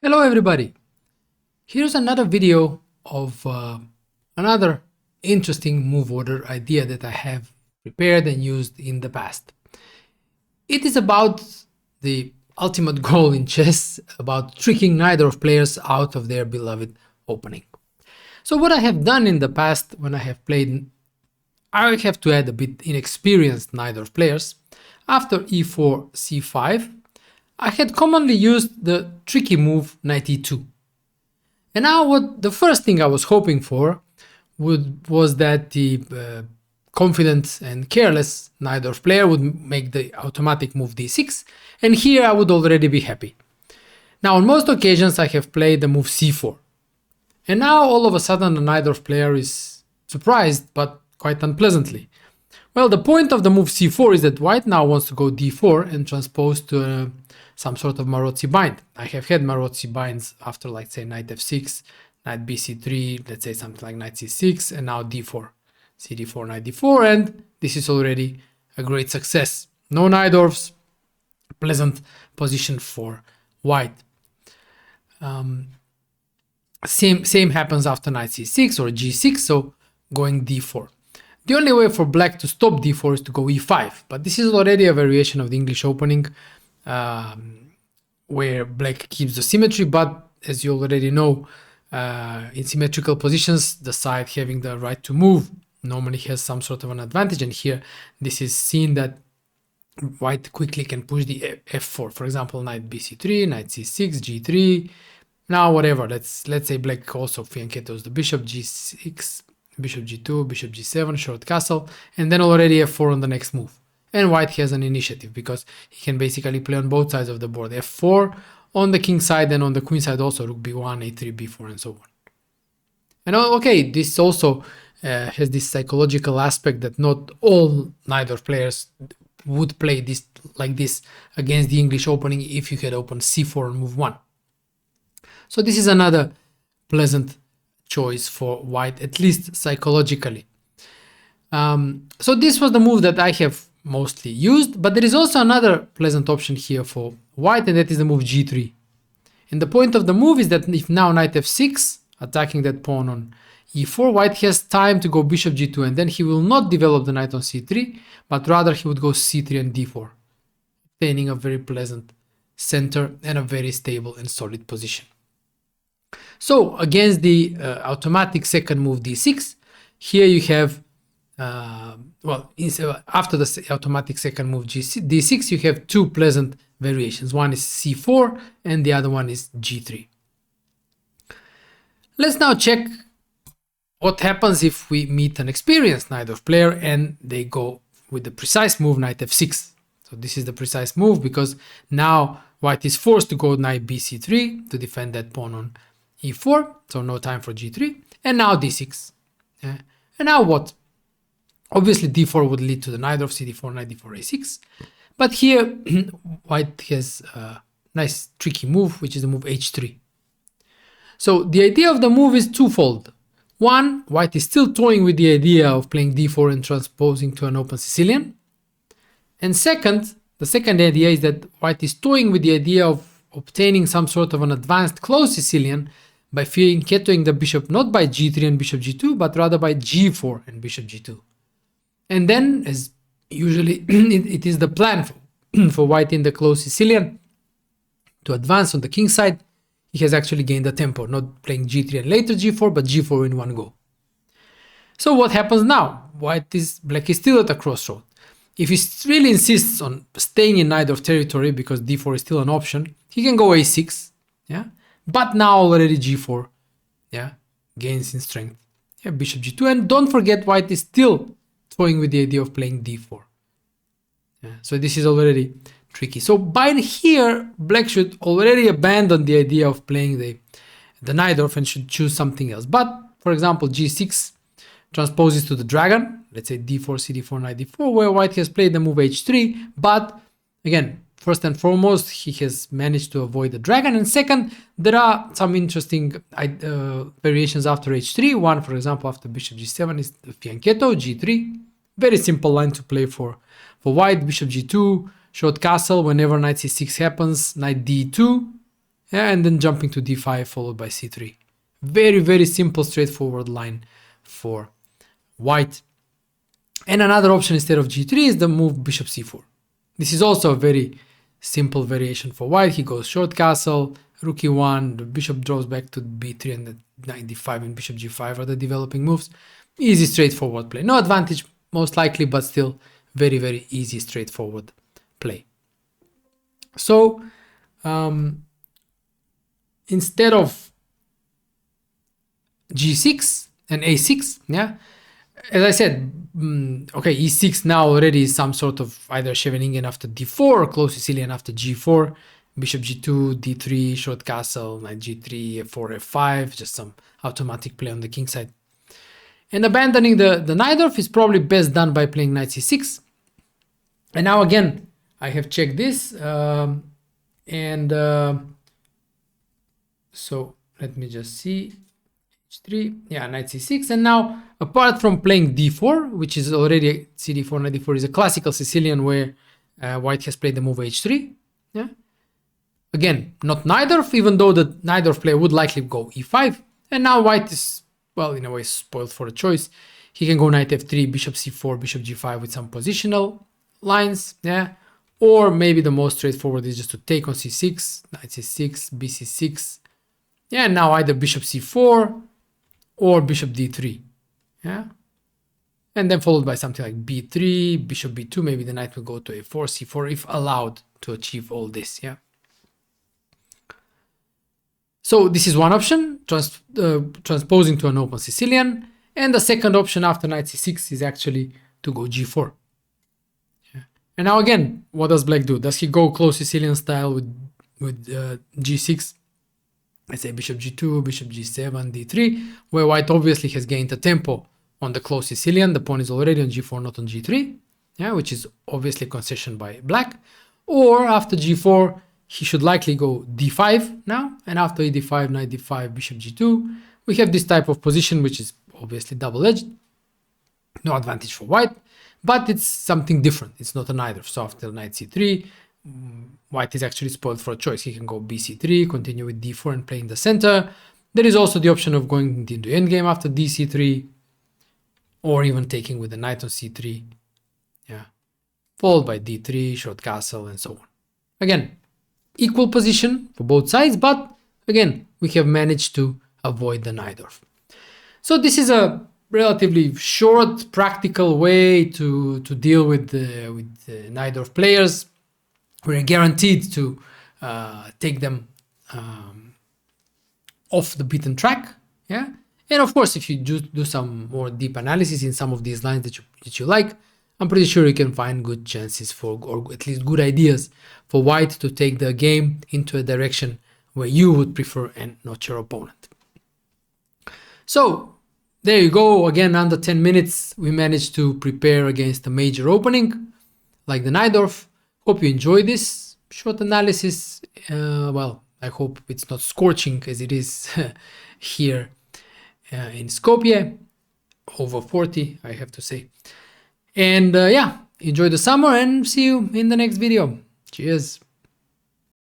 Hello everybody! Here's another video of another interesting move order idea that I have prepared and used in the past. It is about the ultimate goal in chess, about tricking Najdorf players out of their beloved opening. So what I have done in the past when I have played, I have to add a bit inexperienced Najdorf players. After e4, c5, I had commonly used the tricky move knight e2. And now the first thing I was hoping for was that the confident and careless Najdorf player would make the automatic move d6, and here I would already be happy. Now on most occasions I have played the move c4. And now all of a sudden the Najdorf player is surprised, but quite unpleasantly. Well, the point of the move c4 is that white now wants to go d4 and transpose to some sort of Maroczy Bind. I have had Maroczy Binds after, like, say, knight f6, knight bc3, let's say something like knight c6, and now d4, cd4, knight d4, and this is already a great success. No Najdorfs, pleasant position for white. Same happens after knight c6 or g6, so going d4. The only way for black to stop d4 is to go e5, but this is already a variation of the English opening, where black keeps the symmetry, but as you already know, in symmetrical positions, the side having the right to move normally has some sort of an advantage, and here this is seen that white quickly can push the f4. For example, knight bc3, knight c6, g3. Now whatever, let's say black also fianchettos the bishop, g6, bishop g2, bishop g7, short castle, and then already f4 on the next move. And white has an initiative because he can basically play on both sides of the board. f4 on the king side and on the queen side also, rook b1, a3, b4, and so on. And okay, this also has this psychological aspect that not all Najdorf players would play this like this against the English opening if you had opened c4 on move 1. So this is another pleasant choice for white, at least psychologically. So this was the move that I have mostly used, but there is also another pleasant option here for white, and that is the move g3. And the point of the move is that if now knight f6, attacking that pawn on e4, white has time to go bishop g2, and then he will not develop the knight on c3, but rather he would go c3 and d4, obtaining a very pleasant center and a very stable and solid position. So against the automatic second move d6, here you have after the automatic second move d6, you have two pleasant variations. One is c4 and the other one is g3. Let's now check what happens if we meet an experienced Najdorf player and they go with the precise move knight f6. So this is the precise move because now white is forced to go knight bc3 to defend that pawn on e4, so no time for g3, and now d6. And now what? Obviously d4 would lead to the Najdorf, cd4, knight d4, a6, but here white has a nice tricky move, which is the move h3. So the idea of the move is twofold. One, white is still toying with the idea of playing d4 and transposing to an open Sicilian, and second, the second idea is that white is toying with the idea of obtaining some sort of an advanced closed Sicilian by fianchettoing the bishop not by g3 and bishop g2, but rather by g4 and bishop g2. And then, as usually it is the plan for white in the closed Sicilian to advance on the king side, he has actually gained the tempo, not playing g3 and later g4, but g4 in one go. So what happens now? Black is still at a crossroad. If he really insists on staying in Najdorf territory because d4 is still an option, he can go a6, yeah. But now already g4, yeah, gains in strength. Yeah, bishop g2, and don't forget white is still toying with the idea of playing d4. Yeah, so this is already tricky. So by here, black should already abandon the idea of playing the Najdorf and should choose something else. But for example, g6 transposes to the dragon, let's say d4, cd4, knight d4, where white has played the move h3, but again, first and foremost, he has managed to avoid the dragon, and second, there are some interesting variations after h3. One, for example, after bishop g7 is the fianchetto, g3, very simple line to play for white, bishop g2, short castle, whenever knight c6 happens, knight d2, yeah, and then jumping to d5 followed by c3. Very, very simple, straightforward line for white. And another option instead of g3 is the move bishop c4. This is also a very simple variation for white. He goes short castle, rook e1, the bishop draws back to b3, and the knight d5 and bishop g5 are the developing moves. Easy, straightforward play. No advantage, most likely, but still very, very easy, straightforward play. So instead of g6 and a6, yeah, as I said, okay, e6 now already is some sort of either Scheveningen after d4 or closed Sicilian after g4, bishop g2, d3, short castle, knight g3, f4, f5, just some automatic play on the king side. And abandoning the Najdorf is probably best done by playing knight c6. And now again, I have checked this, so let me just see. h3, yeah, knight c6. And now, apart from playing d4, which is already cd4, knight d4 is a classical Sicilian where white has played the move h3. Yeah. Again, not Najdorf, even though the Najdorf player would likely go e5. And now white is, well, in a way, spoiled for a choice. He can go knight f3, bishop c4, bishop g5 with some positional lines, yeah. Or maybe the most straightforward is just to take on c6, knight c6, bc6. Yeah, now either bishop c4 or bishop d3, yeah. And then followed by something like b3, bishop b2, maybe the knight will go to a4, c4, if allowed to achieve all this, yeah. So this is one option, transposing to an open Sicilian. And the second option after knight c6 is actually to go g4. Yeah. And now again, what does black do? Does he go close Sicilian style with g6? Let's say bishop g2, bishop g7, d3, where white obviously has gained a tempo on the close Sicilian. The pawn is already on g4, not on g3, yeah, which is obviously concession by black. Or after g4, he should likely go d5 now, and after e5, knight d5, bishop g2, we have this type of position, which is obviously double-edged. No advantage for white, but it's something different. It's not an either. So after knight c3, white is actually spoiled for a choice. He can go bc3, continue with d4 and play in the center. There is also the option of going into endgame after dc3, or even taking with the knight on c3, yeah, followed by d3, short castle, and so on. Again, equal position for both sides, but again, we have managed to avoid the Najdorf. So this is a relatively short, practical way to deal with the Najdorf players. We're guaranteed to take them off the beaten track, yeah. And of course, if you do some more deep analysis in some of these lines that you like, I'm pretty sure you can find good chances for, or at least good ideas for white to take the game into a direction where you would prefer and not your opponent. So there you go. Again, under 10 minutes, we managed to prepare against a major opening like the Najdorf. Hope you enjoyed this short analysis. Well, I hope it's not scorching as it is here in Skopje, over 40, I have to say. And yeah, enjoy the summer and see you in the next video. Cheers.